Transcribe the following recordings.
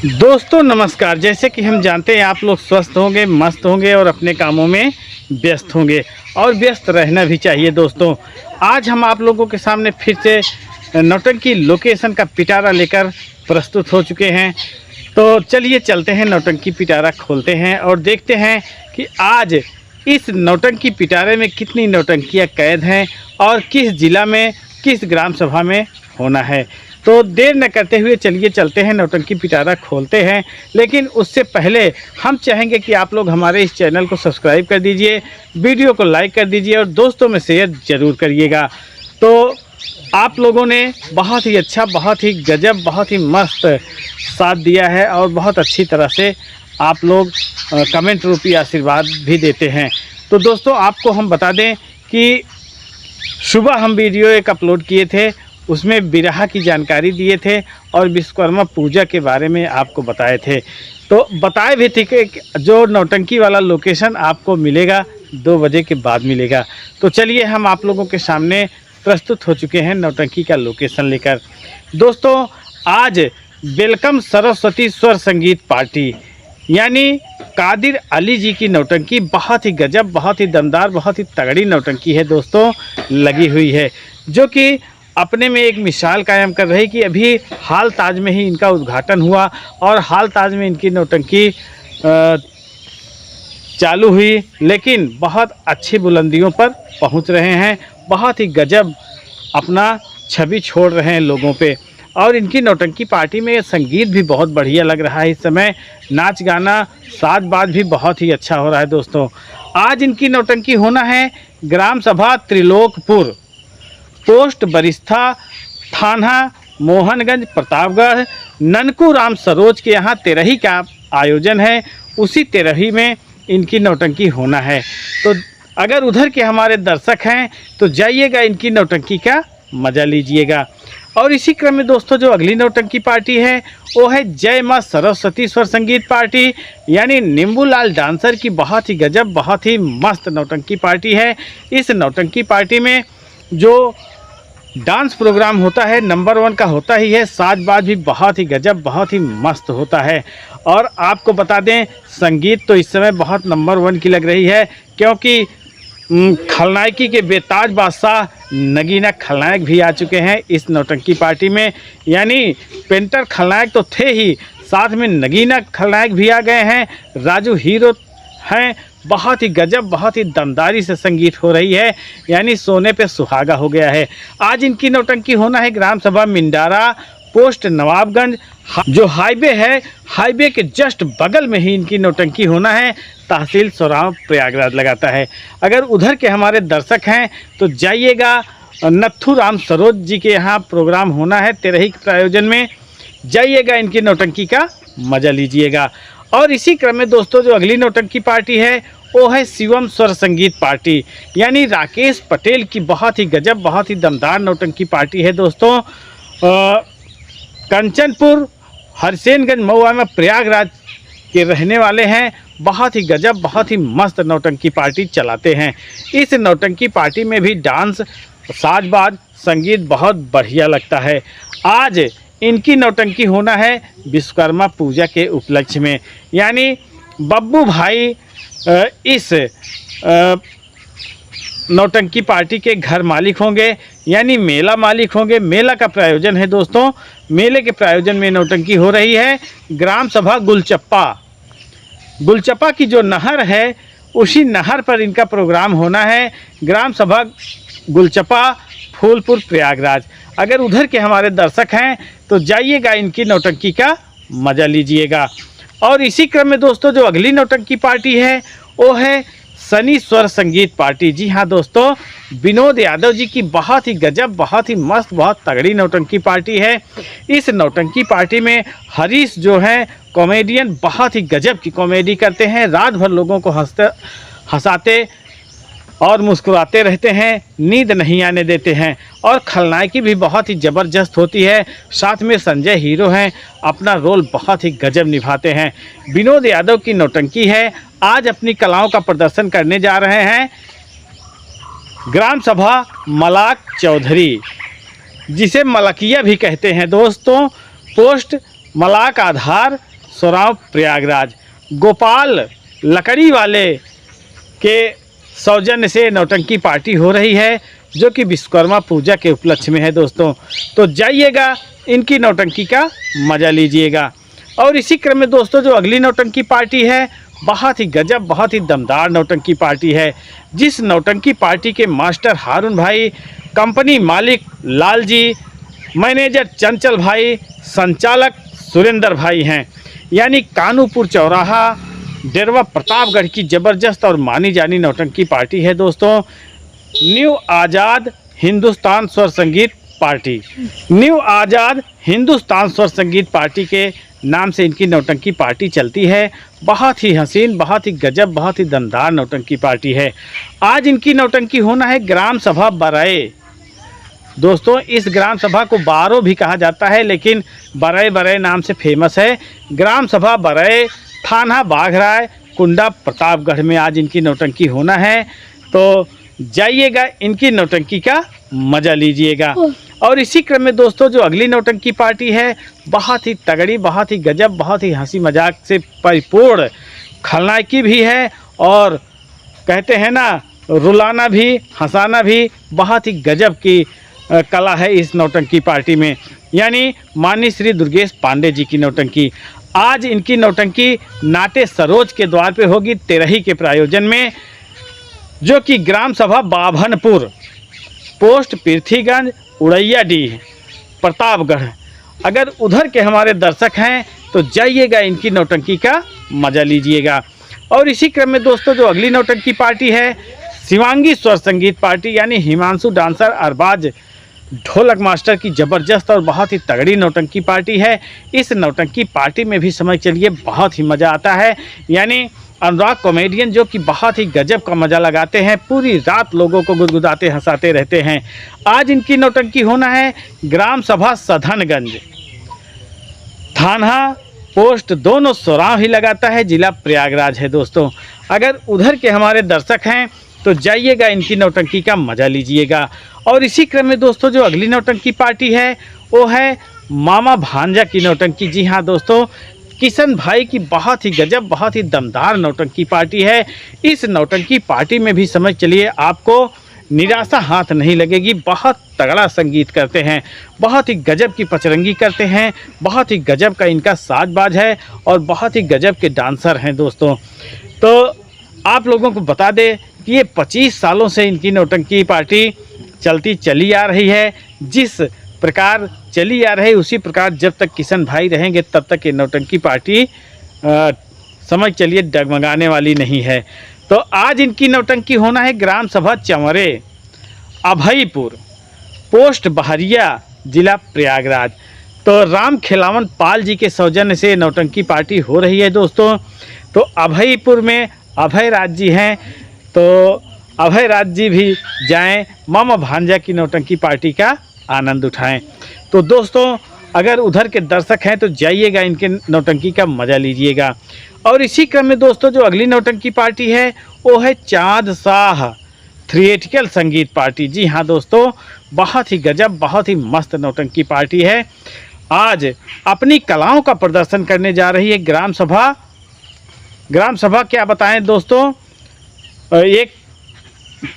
दोस्तों नमस्कार। जैसे कि हम जानते हैं आप लोग स्वस्थ होंगे, मस्त होंगे और अपने कामों में व्यस्त होंगे और व्यस्त रहना भी चाहिए। दोस्तों आज हम आप लोगों के सामने फिर से नौटंकी लोकेशन का पिटारा लेकर प्रस्तुत हो चुके हैं। तो चलिए चलते हैं, नौटंकी पिटारा खोलते हैं और देखते हैं कि आज इस नौटंकी पिटारे में कितनी नौटंकियाँ कैद हैं और किस ज़िला में, किस ग्राम सभा में होना है। तो देर न करते हुए चलिए चलते हैं, नौटंकी पिटारा खोलते हैं। लेकिन उससे पहले हम चाहेंगे कि आप लोग हमारे इस चैनल को सब्सक्राइब कर दीजिए, वीडियो को लाइक कर दीजिए और दोस्तों में शेयर ज़रूर करिएगा। तो आप लोगों ने बहुत ही अच्छा, बहुत ही गजब, बहुत ही मस्त साथ दिया है और बहुत अच्छी तरह से आप लोग कमेंट रूपी आशीर्वाद भी देते हैं। तो दोस्तों आपको हम बता दें कि सुबह हम वीडियो एक अपलोड किए थे, उसमें बिरहा की जानकारी दिए थे और विश्वकर्मा पूजा के बारे में आपको बताए थे। तो बताए भी थे कि जो नौटंकी वाला लोकेशन आपको मिलेगा 2 बजे के बाद मिलेगा। तो चलिए हम आप लोगों के सामने प्रस्तुत हो चुके हैं नौटंकी का लोकेशन लेकर। दोस्तों आज वेलकम सरस्वती स्वर संगीत पार्टी यानी कादिर अली जी की नौटंकी बहुत ही गजब, बहुत ही दमदार, बहुत ही तगड़ी नौटंकी है दोस्तों, लगी हुई है, जो कि अपने में एक मिसाल कायम कर रही कि अभी हाल ताज में ही इनका उद्घाटन हुआ और हाल ताज में इनकी नौटंकी चालू हुई, लेकिन बहुत अच्छी बुलंदियों पर पहुंच रहे हैं, बहुत ही गजब अपना छवि छोड़ रहे हैं लोगों पे। और इनकी नौटंकी पार्टी में संगीत भी बहुत बढ़िया लग रहा है। इस समय नाच गाना साज बाज भी बहुत ही अच्छा हो रहा है। दोस्तों आज इनकी नौटंकी होना है ग्राम सभा त्रिलोकपुर, पोस्ट बरिस्था, थाना मोहनगंज, प्रतापगढ़, ननकू राम सरोज के यहाँ तेरही का आयोजन है। उसी तेरही में इनकी नौटंकी होना है। तो अगर उधर के हमारे दर्शक हैं तो जाइएगा, इनकी नौटंकी का मज़ा लीजिएगा। और इसी क्रम में दोस्तों जो अगली नौटंकी पार्टी है वो है जय माँ सरस्वती स्वर संगीत पार्टी यानी नींबूलाल डांसर की बहुत ही गजब, बहुत ही मस्त नौटंकी पार्टी है। इस नौटंकी पार्टी में जो डांस प्रोग्राम होता है नंबर 1 का होता ही है, साज बाज भी बहुत ही गजब, बहुत ही मस्त होता है। और आपको बता दें संगीत तो इस समय बहुत नंबर 1 की लग रही है, क्योंकि खलनायकी के बेताज बादशाह नगीना खलनायक भी आ चुके हैं इस नौटंकी पार्टी में। यानी पेंटर खलनायक तो थे ही, साथ में नगीना खलनायक भी आ गए हैं, राजू हीरो हैं। बहुत ही गजब, बहुत ही दमदारी से संगीत हो रही है, यानी सोने पे सुहागा हो गया है। आज इनकी नौटंकी होना है ग्राम सभा मिंडारा, पोस्ट नवाबगंज, जो हाईवे है, हाईवे के जस्ट बगल में ही इनकी नौटंकी होना है। तहसील सोराव प्रयागराज लगाता है। अगर उधर के हमारे दर्शक हैं तो जाइएगा, नथु राम सरोज जी के यहाँ प्रोग्राम होना है तेरही के आयोजन में, जाइएगा, इनकी नौटंकी का मज़ा लीजिएगा। और इसी क्रम में दोस्तों जो अगली नौटंकी पार्टी है वो है शिवम स्वर संगीत पार्टी यानी राकेश पटेल की बहुत ही गजब, बहुत ही दमदार नौटंकी पार्टी है। दोस्तों कंचनपुर, हरसेनगंज, महुआ में प्रयागराज के रहने वाले हैं, बहुत ही गजब, बहुत ही मस्त नौटंकी पार्टी चलाते हैं। इस नौटंकी पार्टी में भी डांस, साजबाज, संगीत बहुत बढ़िया लगता है। आज इनकी नौटंकी होना है विश्वकर्मा पूजा के उपलक्ष्य में, यानी बब्बू भाई इस नौटंकी पार्टी के घर मालिक होंगे, यानी मेला मालिक होंगे। मेला का प्रायोजन है दोस्तों, मेले के प्रायोजन में नौटंकी हो रही है ग्राम सभा गुलचप्पा। गुलचप्पा की जो नहर है उसी नहर पर इनका प्रोग्राम होना है, ग्राम सभा गुलचप्पा, फूलपुर, प्रयागराज। अगर उधर के हमारे दर्शक हैं तो जाइएगा, इनकी नौटंकी का मज़ा लीजिएगा। और इसी क्रम में दोस्तों जो अगली नौटंकी पार्टी है वो है सनी स्वर संगीत पार्टी। जी हाँ दोस्तों, विनोद यादव जी की बहुत ही गजब, बहुत ही मस्त, बहुत तगड़ी नौटंकी पार्टी है। इस नौटंकी पार्टी में हरीश जो हैं कॉमेडियन, बहुत ही गजब की कॉमेडी करते हैं, रात भर लोगों को हंसाते और मुस्कुराते रहते हैं, नींद नहीं आने देते हैं। और खलनायकी भी बहुत ही ज़बरदस्त होती है, साथ में संजय हीरो हैं, अपना रोल बहुत ही गजब निभाते हैं। विनोद यादव की नौटंकी है, आज अपनी कलाओं का प्रदर्शन करने जा रहे हैं ग्राम सभा मलाक चौधरी, जिसे मलकिया भी कहते हैं दोस्तों, पोस्ट मलाक आधार, सोराव प्रयागराज गोपाल लकड़ी वाले के सौजन्य से नौटंकी पार्टी हो रही है, जो कि विश्वकर्मा पूजा के उपलक्ष्य में है दोस्तों। तो जाइएगा, इनकी नौटंकी का मज़ा लीजिएगा। और इसी क्रम में दोस्तों जो अगली नौटंकी पार्टी है, बहुत ही गजब, बहुत ही दमदार नौटंकी पार्टी है, जिस नौटंकी पार्टी के मास्टर हारून भाई, कंपनी मालिक लाल जी, मैनेजर चंचल भाई, संचालक सुरेंद्र भाई हैं। यानी कानूपुर चौराहा डेरवा प्रतापगढ़ की ज़बरदस्त और मानी जानी नौटंकी पार्टी है दोस्तों। न्यू आज़ाद हिंदुस्तान स्वर संगीत पार्टी, न्यू आज़ाद हिंदुस्तान स्वर संगीत पार्टी के नाम से इनकी नौटंकी पार्टी चलती है। बहुत ही हसीन, बहुत ही गजब, बहुत ही दमदार नौटंकी पार्टी है। आज इनकी नौटंकी होना है ग्राम सभा बरए दोस्तों। इस ग्राम सभा को बारो भी कहा जाता है, लेकिन बरए बरए नाम से फेमस है। ग्राम सभा बरए, थाना बाघराय, कुंडा प्रतापगढ़ में आज इनकी नौटंकी होना है। तो जाइएगा, इनकी नौटंकी का मज़ा लीजिएगा। और इसी क्रम में दोस्तों जो अगली नौटंकी पार्टी है, बहुत ही तगड़ी, बहुत ही गजब, बहुत ही हंसी मजाक से परिपूर्ण, खलनायकी भी है और कहते हैं ना रुलाना भी, हंसाना भी। बहुत ही गजब की कला है इस नौटंकी पार्टी में। यानी माननीय श्री दुर्गेश पांडे जी की नौटंकी। आज इनकी नौटंकी नाटे सरोज के द्वार पे होगी, तेरही के प्रायोजन में, जो कि ग्राम सभा बाभनपुर, पोस्ट पृथ्वीगंज, उड़ैयाडीह, प्रतापगढ़। अगर उधर के हमारे दर्शक हैं तो जाइएगा, इनकी नौटंकी का मज़ा लीजिएगा। और इसी क्रम में दोस्तों जो अगली नौटंकी पार्टी है, शिवांगी स्वर संगीत पार्टी, यानी हिमांशु डांसर अरबाज ढोलक मास्टर की ज़बरदस्त और बहुत ही तगड़ी नौटंकी पार्टी है। इस नौटंकी पार्टी में भी समझ चलिए बहुत ही मज़ा आता है। यानी अनुराग कॉमेडियन जो कि बहुत ही गजब का मज़ा लगाते हैं, पूरी रात लोगों को गुदगुदाते हंसाते रहते हैं। आज इनकी नौटंकी होना है ग्राम सभा सधनगंज, थाना पोस्ट दोनों सोराव ही लगाता है, जिला प्रयागराज है दोस्तों। अगर उधर के हमारे दर्शक हैं तो जाइएगा, इनकी नौटंकी का मज़ा लीजिएगा। और इसी क्रम में दोस्तों जो अगली नौटंकी पार्टी है वो है मामा भांजा की नौटंकी। जी हाँ दोस्तों, किशन भाई की बहुत ही गजब, बहुत ही दमदार नौटंकी पार्टी है। इस नौटंकी पार्टी में भी समझ चलिए आपको निराशा हाथ नहीं लगेगी। बहुत तगड़ा संगीत करते हैं, बहुत ही गजब की पचरंगी करते हैं, बहुत ही गजब का इनका साजबाज है और बहुत ही गजब के डांसर हैं दोस्तों। तो आप लोगों को बता दें कि ये 25 सालों से इनकी नौटंकी पार्टी चलती चली आ रही है। जिस प्रकार चली आ रही उसी प्रकार जब तक किशन भाई रहेंगे तब तक ये नौटंकी पार्टी समझ चलिए डगमगाने वाली नहीं है। तो आज इनकी नौटंकी होना है ग्राम सभा चंवरे, अभयपुर, पोस्ट बहरिया, जिला प्रयागराज। तो राम खिलावन पाल जी के सौजन्य से नौटंकी पार्टी हो रही है दोस्तों। तो अभयपुर में अभय राज जी हैं, तो अभय राज जी भी जाएं, मामा भांजा की नौटंकी पार्टी का आनंद उठाएं। तो दोस्तों अगर उधर के दर्शक हैं तो जाइएगा, इनके नौटंकी का मज़ा लीजिएगा। और इसी क्रम में दोस्तों जो अगली नौटंकी पार्टी है वो है चाँद शाह थिएट्रिकल संगीत पार्टी। जी हाँ दोस्तों, बहुत ही गजब, बहुत ही मस्त नौटंकी पार्टी है। आज अपनी कलाओं का प्रदर्शन करने जा रही है ग्राम सभा। ग्राम सभा क्या बताएं दोस्तों, एक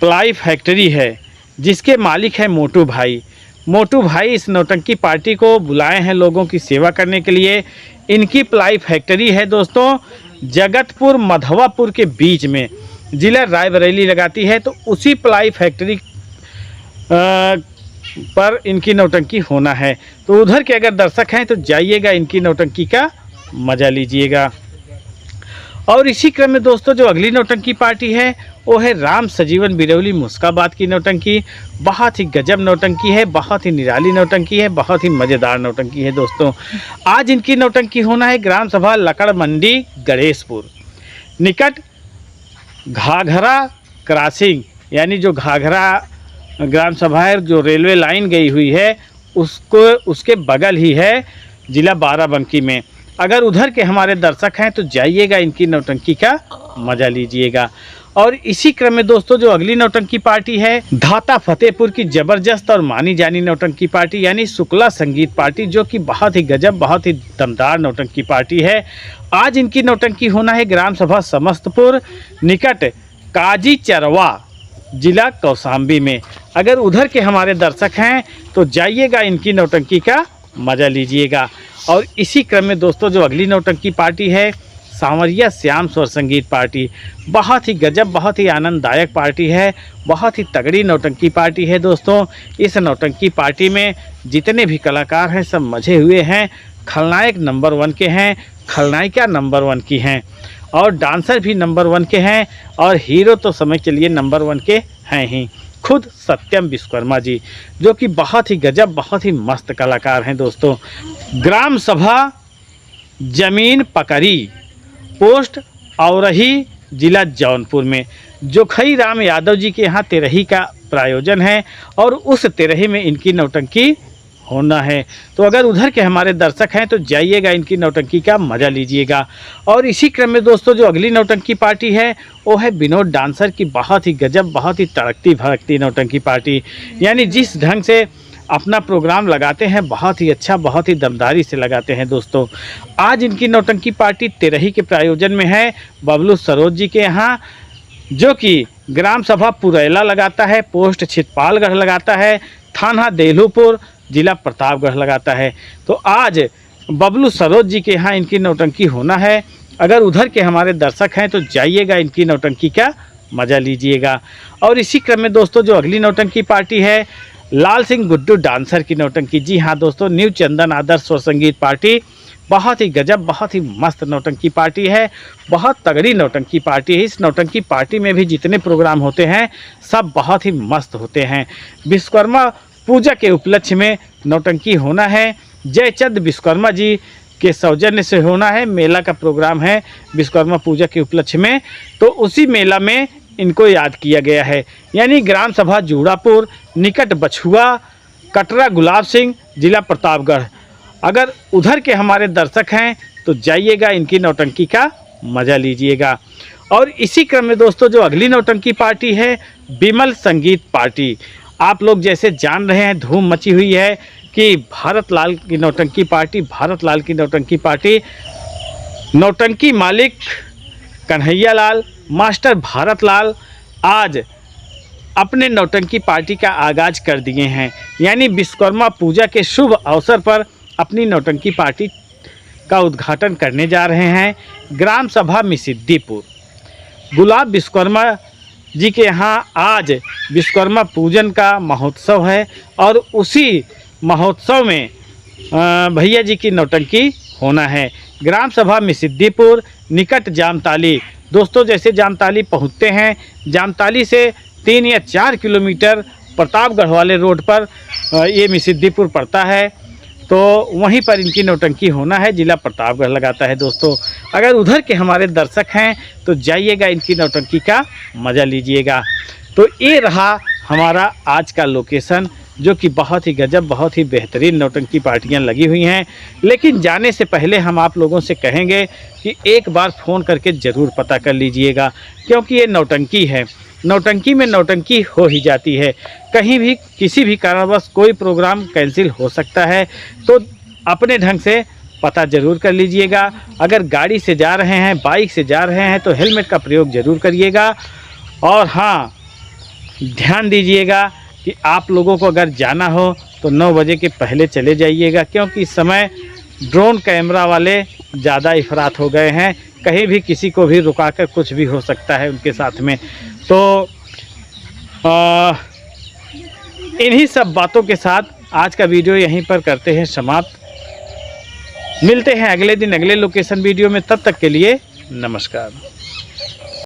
प्लाई फैक्ट्री है जिसके मालिक है मोटू भाई। मोटू भाई इस नौटंकी पार्टी को बुलाए हैं लोगों की सेवा करने के लिए। इनकी प्लाई फैक्ट्री है दोस्तों, जगतपुर मधवापुर के बीच में, जिला रायबरेली लगाती है। तो उसी प्लाई फैक्ट्री पर इनकी नौटंकी होना है। तो उधर के अगर दर्शक हैं तो जाइएगा, इनकी नौटंकी का मज़ा लीजिएगा। और इसी क्रम में दोस्तों जो अगली नौटंकी पार्टी है वो है राम सजीवन बिरौली मुस्काबाद की नौटंकी। बहुत ही गजब नौटंकी है, बहुत ही निराली नौटंकी है, बहुत ही मज़ेदार नौटंकी है दोस्तों। आज इनकी नौटंकी होना है ग्राम सभा लकड़ मंडी, गणेशपुर, निकट घाघरा क्रॉसिंग, यानी जो घाघरा ग्राम सभा है जो रेलवे लाइन गई हुई है उसके बगल ही है, जिला बाराबंकी में। अगर उधर के हमारे दर्शक हैं तो जाइएगा, इनकी नौटंकी का मज़ा लीजिएगा। और इसी क्रम में दोस्तों जो अगली नौटंकी पार्टी है धाता फतेहपुर की जबरदस्त और मानी जानी नौटंकी पार्टी यानी शुक्ला संगीत पार्टी, जो कि बहुत ही गजब, बहुत ही दमदार नौटंकी पार्टी है। आज इनकी नौटंकी होना है ग्राम सभा समस्तपुर निकट काजी चरवा जिला कौशाम्बी में। अगर उधर के हमारे दर्शक हैं तो जाइएगा, इनकी नौटंकी का मज़ा लीजिएगा। और इसी क्रम में दोस्तों जो अगली नौटंकी पार्टी है सांवरिया श्याम स्वर संगीत पार्टी, बहुत ही गजब, बहुत ही आनंददायक पार्टी है, बहुत ही तगड़ी नौटंकी पार्टी है दोस्तों। इस नौटंकी पार्टी में जितने भी कलाकार हैं सब मजे हुए हैं। खलनायक नंबर 1 के हैं, खलनायिका नंबर 1 की हैं और डांसर भी नंबर 1 के हैं और हीरो तो समझ चलिए नंबर 1 के हैं ही, खुद सत्यम विश्वकर्मा जी, जो कि बहुत ही गजब, बहुत ही मस्त कलाकार हैं दोस्तों। ग्राम सभा जमीन पकड़ी, पोस्ट औरही, जिला जौनपुर में जोखई राम यादव जी के यहाँ तेरही का प्रायोजन है और उस तेरही में इनकी नौटंकी होना है। तो अगर उधर के हमारे दर्शक हैं तो जाइएगा, इनकी नौटंकी का मज़ा लीजिएगा। और इसी क्रम में दोस्तों जो अगली नौटंकी पार्टी है वो है विनोद डांसर की, बहुत ही गजब, बहुत ही तड़कती भड़कती नौटंकी पार्टी, यानी जिस ढंग से अपना प्रोग्राम लगाते हैं बहुत ही अच्छा, बहुत ही दमदारी से लगाते हैं दोस्तों। आज इनकी नौटंकी पार्टी तेरही के प्रायोजन में है बबलू सरोज जी के यहाँ, जो कि ग्राम सभा पुरैला लगाता है, पोस्ट छितपालगढ़ लगाता है, थाना देलूपुर, जिला प्रतापगढ़ लगाता है। तो आज बबलू सरोज जी के यहाँ इनकी नौटंकी होना है। अगर उधर के हमारे दर्शक हैं तो जाइएगा, इनकी नौटंकी का मज़ा लीजिएगा। और इसी क्रम में दोस्तों जो अगली नौटंकी पार्टी है लाल सिंह गुड्डू डांसर की नौटंकी। जी हाँ दोस्तों, न्यू चंदन आदर्श स्वर संगीत पार्टी, बहुत ही गजब, बहुत ही मस्त नौटंकी पार्टी है, बहुत तगड़ी नौटंकी पार्टी है। इस नौटंकी पार्टी में भी जितने प्रोग्राम होते हैं सब बहुत ही मस्त होते हैं। विश्वकर्मा पूजा के उपलक्ष्य में नौटंकी होना है, जयचंद विश्वकर्मा जी के सौजन्य से होना है। मेला का प्रोग्राम है विश्वकर्मा पूजा के उपलक्ष्य में, तो उसी मेला में इनको याद किया गया है, यानी ग्राम सभा जूड़ापुर निकट बछुआ, कटरा गुलाब सिंह, जिला प्रतापगढ़। अगर उधर के हमारे दर्शक हैं तो जाइएगा, इनकी नौटंकी का मज़ा लीजिएगा। और इसी क्रम में दोस्तों जो अगली नौटंकी पार्टी है विमल संगीत पार्टी, आप लोग जैसे जान रहे हैं धूम मची हुई है कि भारत लाल की नौटंकी पार्टी, भारत लाल की नौटंकी पार्टी, नौटंकी मालिक कन्हैया लाल, मास्टर भारत लाल आज अपने नौटंकी पार्टी का आगाज़ कर दिए हैं, यानी विश्वकर्मा पूजा के शुभ अवसर पर अपनी नौटंकी पार्टी का उद्घाटन करने जा रहे हैं ग्राम सभा मिसिद्दीपुर। गुलाब विश्वकर्मा जी के यहाँ आज विश्वकर्मा पूजन का महोत्सव है और उसी महोत्सव में भैया जी की नौटंकी होना है। ग्राम सभा मिसिद्दीपुर निकट जामताली, दोस्तों जैसे जामताली पहुँचते हैं, जामताली से 3 या 4 किलोमीटर प्रतापगढ़ वाले रोड पर ये मिसिद्दीपुर पड़ता है, तो वहीं पर इनकी नौटंकी होना है, जिला प्रतापगढ़ लगाता है दोस्तों। अगर उधर के हमारे दर्शक हैं तो जाइएगा, इनकी नौटंकी का मज़ा लीजिएगा। तो ये रहा हमारा आज का लोकेशन, जो कि बहुत ही गजब, बहुत ही बेहतरीन नौटंकी पार्टियां लगी हुई हैं। लेकिन जाने से पहले हम आप लोगों से कहेंगे कि एक बार फ़ोन करके ज़रूर पता कर लीजिएगा, क्योंकि ये नौटंकी है, नौटंकी में नौटंकी हो ही जाती है। कहीं भी किसी भी कारणवश कोई प्रोग्राम कैंसिल हो सकता है, तो अपने ढंग से पता ज़रूर कर लीजिएगा। अगर गाड़ी से जा रहे हैं, बाइक से जा रहे हैं तो हेलमेट का प्रयोग ज़रूर करिएगा। और हाँ, ध्यान दीजिएगा कि आप लोगों को अगर जाना हो तो 9 बजे के पहले चले जाइएगा, क्योंकि इस समय ड्रोन कैमरा वाले ज़्यादा अफरात हो गए हैं, कहीं भी किसी को भी रुकाकर कुछ भी हो सकता है उनके साथ में। तो इन्हीं सब बातों के साथ आज का वीडियो यहीं पर करते हैं समाप्त। मिलते हैं अगले दिन अगले लोकेशन वीडियो में, तब तक के लिए नमस्कार।